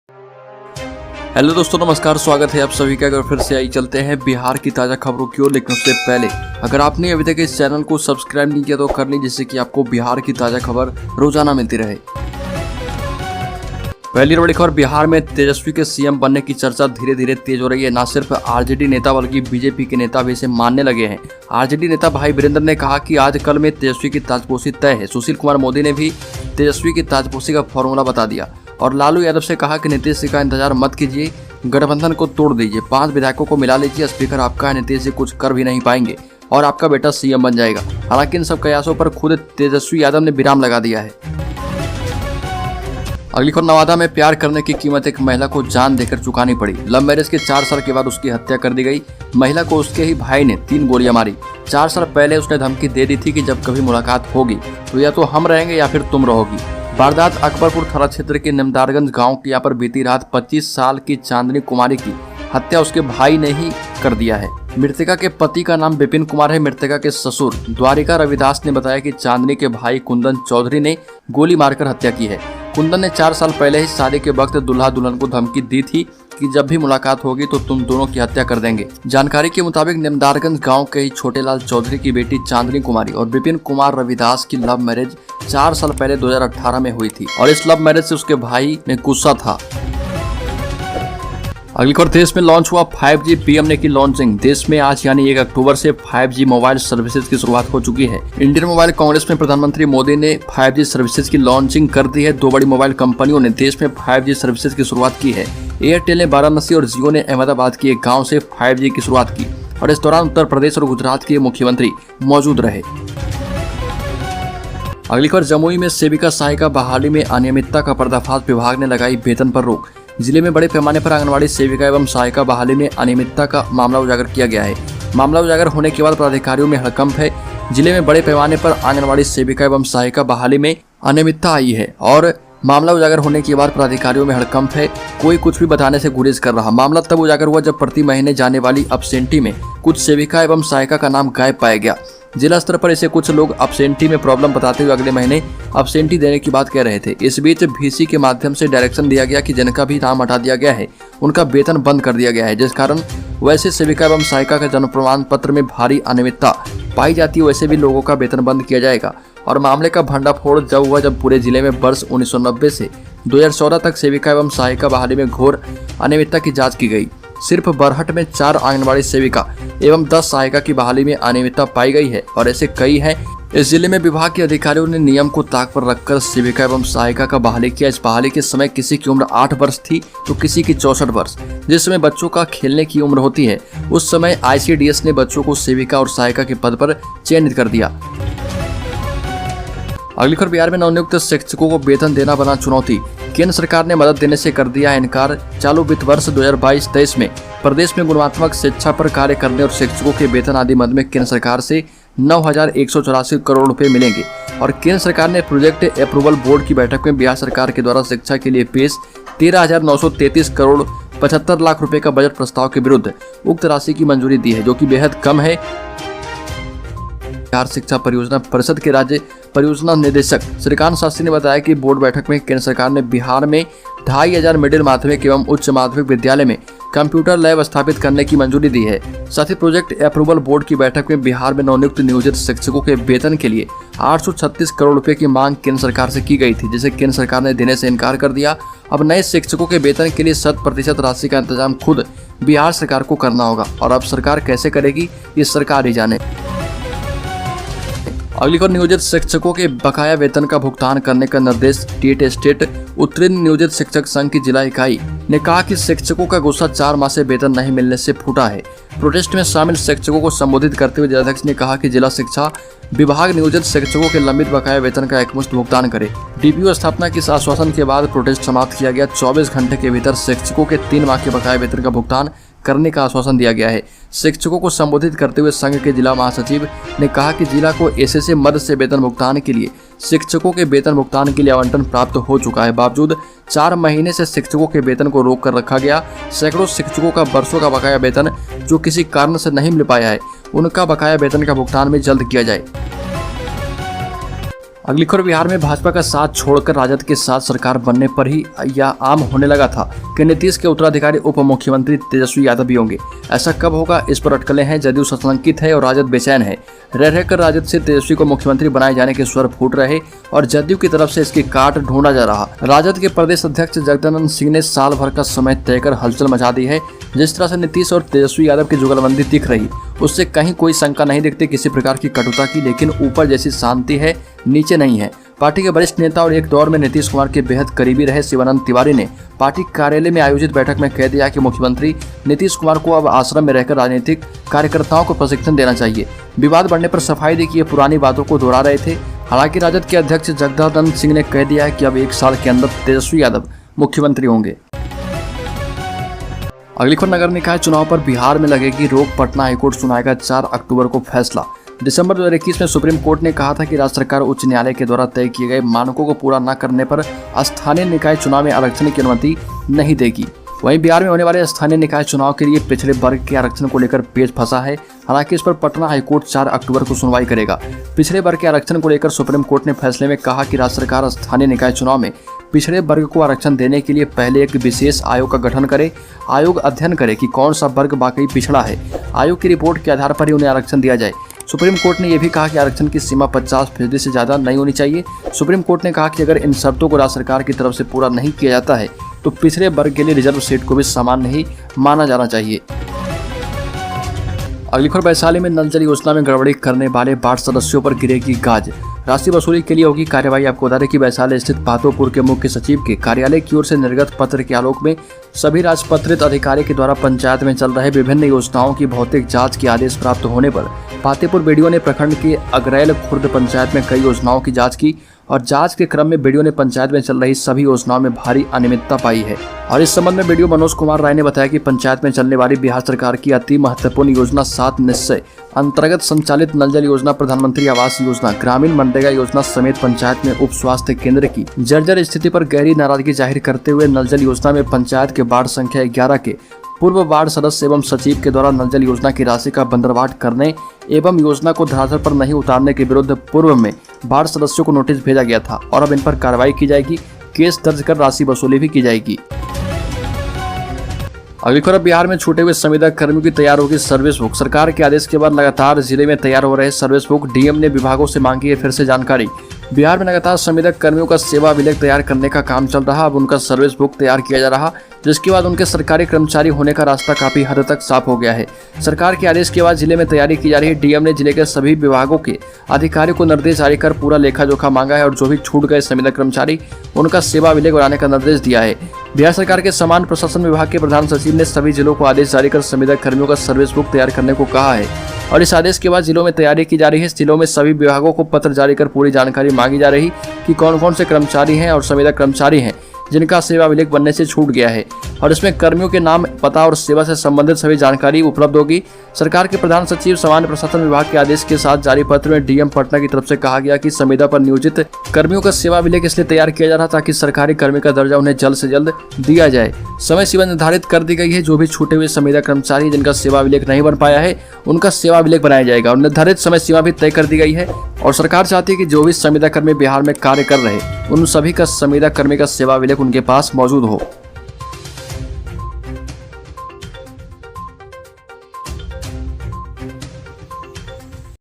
Hello दोस्तों, नमस्कार। स्वागत है आप सभी का। अगर फिर से आई चलते हैं बिहार की ताज़ा खबरों की ओर। लेकिन उससे पहले अगर आपने अभी तक इस चैनल को सब्सक्राइब नहीं किया तो कर लीजिए, जिससे कि आपको बिहार की ताज़ा खबर रोजाना मिलती रहे। पहली बड़ी खबर, बिहार में तेजस्वी के सीएम बनने की चर्चा धीरे धीरे तेज हो रही है। न सिर्फ आरजेडी नेता बल्कि बीजेपी के नेता भी इसे मानने लगे हैं। आरजेडी नेता भाई वीरेंद्र ने कहा कि आज कल में तेजस्वी की ताजपोशी तय है। सुशील कुमार मोदी ने भी तेजस्वी की ताजपोशी का फॉर्मूला बता दिया और लालू यादव से कहा कि नीतीश जी का इंतजार मत कीजिए, गठबंधन को तोड़ दीजिए, 5 विधायकों को मिला लीजिए, स्पीकर आपका है, नीतीश जी कुछ कर भी नहीं पाएंगे और आपका बेटा सीएम बन जाएगा। हालांकि इन सब प्रयासों पर खुद तेजस्वी यादव ने विराम लगा दिया है। अगली खबर, नवादा में प्यार करने की कीमत एक महिला को जान देकर चुकानी पड़ी। लव मैरिज के 4 साल के बाद उसकी हत्या कर दी गई। महिला को उसके ही भाई ने 3 गोलियां मारी। 4 साल पहले उसने धमकी दे दी थी कि जब कभी मुलाकात होगी तो या तो हम रहेंगे या फिर तुम रहोगी। वारदात अकबरपुर थाना क्षेत्र के निमदारगंज गांव की। यहाँ पर बीती रात 25 साल की चांदनी कुमारी की हत्या उसके भाई ने ही कर दिया है। मृतका के पति का नाम विपिन कुमार है। मृतका के ससुर द्वारिका रविदास ने बताया कि चांदनी के भाई कुंदन चौधरी ने गोली मारकर हत्या की है। कुंदन ने 4 साल पहले ही शादी के वक्त दुल्हा दुल्हन को धमकी दी थी कि जब भी मुलाकात होगी तो तुम दोनों की हत्या कर देंगे। जानकारी के मुताबिक निमदारगंज गांव के ही छोटेलाल चौधरी की बेटी चांदनी कुमारी और विपिन कुमार रविदास की लव मैरिज 4 साल पहले 2018 में हुई थी और इस लव मैरिज से उसके भाई में गुस्सा था। अगली खबर, देश में लॉन्च हुआ 5G। पीएम ने की लॉन्चिंग। देश में आज यानी 1 अक्टूबर से 5G मोबाइल सर्विसेज की शुरुआत हो चुकी है। इंडियन मोबाइल कांग्रेस में प्रधानमंत्री मोदी ने 5G सर्विसेज की लॉन्चिंग कर दी है। 2 बड़ी मोबाइल कंपनियों ने देश में 5G सर्विसेज की शुरुआत की है। एयरटेल ने वाराणसी और जियो ने अहमदाबाद के एक गाँव से 5G की शुरुआत की और इस दौरान उत्तर प्रदेश और गुजरात के मुख्यमंत्री मौजूद रहे। अगली खबर, जमुई में सेविका सहायिका बहाली में अनियमितता का पर्दाफाश। विभाग ने लगाई वेतन पर रोक। जिले में बड़े पैमाने पर आंगनबाड़ी सेविका एवं सहायिका बहाली में अनियमितता का मामला उजागर किया गया है। मामला उजागर होने के बाद पदाधिकारियों में हड़कंप है। जिले में बड़े पैमाने पर आंगनबाड़ी सेविका एवं सहायिका बहाली में अनियमितता आई है और मामला उजागर होने के बाद पदाधिकारियों में हड़कंप है। कोई कुछ भी बताने से गुरेज कर रहा। मामला तब उजागर हुआ जब प्रति महीने जाने वाली अब्सेंटी में कुछ सेविका एवं सहायिका का नाम गायब पाया गया। जिला स्तर पर इसे कुछ लोग अब्सेंटी में प्रॉब्लम बताते हुए अगले महीने अब्सेंटी देने की बात कह रहे थे। इस बीच VC के माध्यम से डायरेक्शन दिया गया कि जिनका भी नाम हटा दिया गया है उनका वेतन बंद कर दिया गया है। जिस कारण वैसे सेविका एवं सहायिका के जन्म प्रमाण पत्र में भारी अनियमितता पाई जाती है, वैसे भी लोगों का वेतन बंद किया जाएगा। और मामले का भंडाफोड़ जब हुआ जब पूरे जिले में वर्ष 1990 से 2014 तक सेविका एवं सहायिका बहाली में घोर अनियमितता की जाँच की गई। सिर्फ बरहट में 4 आंगनबाड़ी सेविका एवं 10 सहायिका की बहाली में अनियमितता पाई गई है और ऐसे कई हैं। इस जिले में विभाग के अधिकारियों ने नियम को ताक पर रखकर सेविका एवं सहायिका का बहाली किया। इस बहाली के समय किसी की उम्र 8 वर्ष थी तो किसी की 64 वर्ष। जिस समय बच्चों का खेलने की उम्र होती है उस समय ICDS ने बच्चों को सेविका और सहायिका के पद पर चयनित कर दिया। अगली खबर, बिहार में नवनियुक्त शिक्षकों को वेतन देना बना चुनौती। केंद्र सरकार ने मदद देने से कर दिया इनकार। चालू वित्त वर्ष 2022-23 में प्रदेश में गुणात्मक शिक्षा पर कार्य करने और शिक्षकों के वेतन आदि मद में केंद्र सरकार से 9,184 करोड़ रुपए मिलेंगे और केंद्र सरकार ने प्रोजेक्ट अप्रूवल बोर्ड की बैठक में बिहार सरकार के द्वारा शिक्षा के लिए पेश 13,933 करोड़ 75 लाख रुपए का बजट प्रस्ताव के विरुद्ध उक्त राशि की मंजूरी दी है, जो कि बेहद कम है। बिहार शिक्षा परियोजना परिषद के राज्य परियोजना निदेशक श्रीकांत शास्त्री ने बताया कि बोर्ड बैठक में केंद्र सरकार ने बिहार में 2,500 मिडिल माध्यमिक एवं उच्च माध्यमिक विद्यालय में कंप्यूटर लैब स्थापित करने की मंजूरी दी है। साथ ही प्रोजेक्ट अप्रूवल बोर्ड की बैठक में बिहार में नवनियुक्त नियोजित शिक्षकों के वेतन के लिए 836 करोड़ रुपए की मांग केंद्र सरकार से की गई थी, जिसे केंद्र सरकार ने देने से इनकार कर दिया। अब नए शिक्षकों के वेतन के लिए 100% राशि का इंतजाम खुद बिहार सरकार को करना होगा और अब सरकार कैसे करेगी ये सरकार ही जाने। अगली खबर, नियोजित शिक्षकों के बकाया वेतन का भुगतान करने का निर्देश। टीएट स्टेट उत्तीर्ण नियोजित शिक्षक संघ की जिला इकाई ने कहा कि शिक्षकों का गुस्सा 4 माह से वेतन नहीं मिलने से फूटा है। प्रोटेस्ट में शामिल शिक्षकों को संबोधित करते हुए जिलाध्यक्ष ने कहा कि जिला शिक्षा विभाग नियोजित शिक्षकों के लंबित बकाया वेतन का एकमुश्त भुगतान करे। DPO स्थापना के आश्वासन के बाद प्रोटेस्ट समाप्त किया गया। 24 घंटे के भीतर शिक्षकों के 3 माह के बकाया वेतन का भुगतान करने का आश्वासन दिया गया है। शिक्षकों को संबोधित करते हुए संघ के जिला महासचिव ने कहा कि जिला को SSA मद से वेतन भुगतान के लिए शिक्षकों के वेतन भुगतान के लिए आवंटन प्राप्त हो चुका है। बावजूद 4 महीने से शिक्षकों के वेतन को रोक कर रखा गया। सैकड़ों शिक्षकों का वर्षों का बकाया वेतन जो किसी कारण से नहीं मिल पाया है, उनका बकाया वेतन का भुगतान भी जल्द किया जाए। अगली खबर, बिहार में भाजपा का साथ छोड़कर राजद के साथ सरकार बनने पर ही यह आम होने लगा था कि नीतीश के उत्तराधिकारी उप मुख्यमंत्री तेजस्वी यादव भी होंगे। ऐसा कब होगा, इस पर अटकलें हैं। जदयू सशंकित है और राजद बेचैन है। रह रहकर राजद से तेजस्वी को मुख्यमंत्री बनाए जाने के स्वर फूट रहे और जदयू की तरफ से इसकी काट ढूंढा जा रहा। राजद के प्रदेश अध्यक्ष जगदानंद सिंह ने साल भर का समय तय कर हलचल मचा दी है। जिस तरह से नीतीश और तेजस्वी यादव की जुगलबंदी दिख रही, उससे कहीं कोई शंका नहीं दिखती किसी प्रकार की कटुता की। लेकिन ऊपर जैसी शांति है, नीचे नहीं है। पार्टी के वरिष्ठ नेता और एक दौर में नीतीश कुमार के बेहद करीबी रहे शिवानंद तिवारी ने पार्टी कार्यालय में आयोजित बैठक में कह दिया कि मुख्यमंत्री नीतीश कुमार को अब आश्रम में रहकर राजनीतिक कार्यकर्ताओं को प्रशिक्षण देना चाहिए। विवाद बढ़ने पर सफाई दी कि ये पुरानी बातों को दोहरा रहे थे। हालांकि राजद के अध्यक्ष जगदानंद सिंह ने कह दिया है कि अब 1 साल के अंदर तेजस्वी यादव मुख्यमंत्री होंगे। अगली खबर, नगर निकाय चुनाव पर बिहार में लगेगी रोक। पटना हाईकोर्ट सुनाएगा 4 अक्टूबर को फैसला। दिसंबर 2021 में सुप्रीम कोर्ट ने कहा था कि राज्य सरकार उच्च न्यायालय के द्वारा तय किए गए मानकों को पूरा न करने पर स्थानीय निकाय चुनाव में आरक्षण की अनुमति नहीं देगी। वहीं बिहार में होने वाले स्थानीय निकाय चुनाव के लिए पिछड़े वर्ग के आरक्षण को लेकर पेच फंसा है। हालांकि इस पर पटना हाईकोर्ट 4 अक्टूबर को सुनवाई करेगा। पिछड़े वर्ग के आरक्षण को लेकर सुप्रीम कोर्ट ने फैसले में कहा कि राज्य सरकार स्थानीय निकाय चुनाव में पिछड़े वर्ग को आरक्षण देने के लिए पहले एक विशेष आयोग का गठन करे। आयोग अध्ययन करे कि कौन सा वर्ग वाकई पिछड़ा है। आयोग की रिपोर्ट के आधार पर ही उन्हें आरक्षण दिया जाए। सुप्रीम कोर्ट ने यह भी कहा कि आरक्षण की सीमा 50% से ज़्यादा नहीं होनी चाहिए। सुप्रीम कोर्ट ने कहा कि अगर इन शर्तों को राज्य सरकार की तरफ से पूरा नहीं किया जाता है तो पिछड़े वर्ग के लिए रिजर्व सीट को भी सामान्य ही माना जाना चाहिए। अगली खबर, वैशाली में नल जल योजना में गड़बड़ी करने वाले वार्ड सदस्यों पर गिरेगी गाज। राशि वसूली के लिए होगी कार्रवाई। आपको बता दें कि वैशाली स्थित पातोपुर के मुख्य सचिव के कार्यालय की ओर से निर्गत पत्र के आलोक में सभी राजपत्रित अधिकारी के द्वारा पंचायत में चल रहे विभिन्न योजनाओं की भौतिक जांच के आदेश प्राप्त होने पर पातेपुर बीडीओ ने प्रखंड के अगरैल खुर्द पंचायत में कई योजनाओं की जांच की और जांच के क्रम में बीडीओ ने पंचायत में चल रही सभी योजनाओं में भारी अनियमितता पाई है। और इस संबंध में बीडीओ मनोज कुमार राय ने बताया कि पंचायत में चलने वाली बिहार सरकार की अति महत्वपूर्ण योजना 7 निश्चय अंतर्गत संचालित नल जल योजना, प्रधानमंत्री आवास योजना, ग्रामीण मनरेगा योजना समेत पंचायत में उप स्वास्थ्य केंद्र की जर्जर स्थिति पर गहरी नाराजगी जाहिर करते हुए नल जल योजना में पंचायत के वार्ड संख्या 11 के पूर्व वार्ड सदस्य एवं सचिव के द्वारा नल जल योजना की राशि का बंदरवाट करने एवं योजना को धरातल पर नहीं उतारने के विरुद्ध पूर्व में वार्ड सदस्यों को नोटिस भेजा गया था और अब इन पर कार्रवाई की जाएगी। केस दर्ज कर राशि वसूली भी की जाएगी। अगली खबर, बिहार में छूटे हुए संविदा कर्मियों की तैयार होगी सर्विस बुक। सरकार के आदेश के बाद लगातार जिले में तैयार हो रहे सर्विस बुक। डीएम ने विभागों से मांगी है फिर से जानकारी। बिहार में लगातार संविदा कर्मियों का सेवा अभिलेख तैयार करने का काम चल रहा। अब उनका सर्विस बुक तैयार किया जा रहा, जिसके बाद उनके सरकारी कर्मचारी होने का रास्ता काफी हद तक साफ हो गया है। सरकार के आदेश के बाद जिले में तैयारी की जा रही है। डीएम ने जिले के सभी विभागों के अधिकारियों को निर्देश जारी कर पूरा लेखा जोखा मांगा है और जो भी छूट गए संविदा कर्मचारी उनका सेवा अभिलेख बनाने का निर्देश दिया है। बिहार सरकार के सामान्य प्रशासन विभाग के प्रधान सचिव ने सभी जिलों को आदेश जारी कर संविदा कर्मियों का सर्विस बुक तैयार करने को कहा है और इस आदेश के बाद जिलों में तैयारी की जा रही है। जिलों में सभी विभागों को पत्र जारी कर पूरी जानकारी मांगी जा रही कि कौन कौन से कर्मचारी हैं और संविदा कर्मचारी हैं जिनका सेवा अभिलेख बनने से छूट गया है और इसमें कर्मियों के नाम, पता और सेवा से संबंधित सभी जानकारी उपलब्ध होगी। सरकार के प्रधान सचिव सामान्य प्रशासन विभाग के आदेश के साथ जारी पत्र में डीएम पटना की तरफ से कहा गया कि संविदा पर नियोजित कर्मियों का सेवा अभिलेख इसलिए तैयार किया जा रहा ताकि सरकारी कर्मी का दर्जा उन्हें जल्द से जल्द दिया जाए। समय सीमा निर्धारित कर दी गई है। जो भी छूटे हुए संविदा कर्मचारी जिनका सेवा अभिलेख नहीं बन पाया है उनका सेवा अभिलेख बनाया जाएगा और निर्धारित समय सीमा भी तय कर दी गई है और सरकार चाहती है कि जो भी संविदा कर्मी बिहार में कार्य कर रहे उन सभी का संविदा कर्मी का सेवा अभिलेख उनके पास मौजूद हो।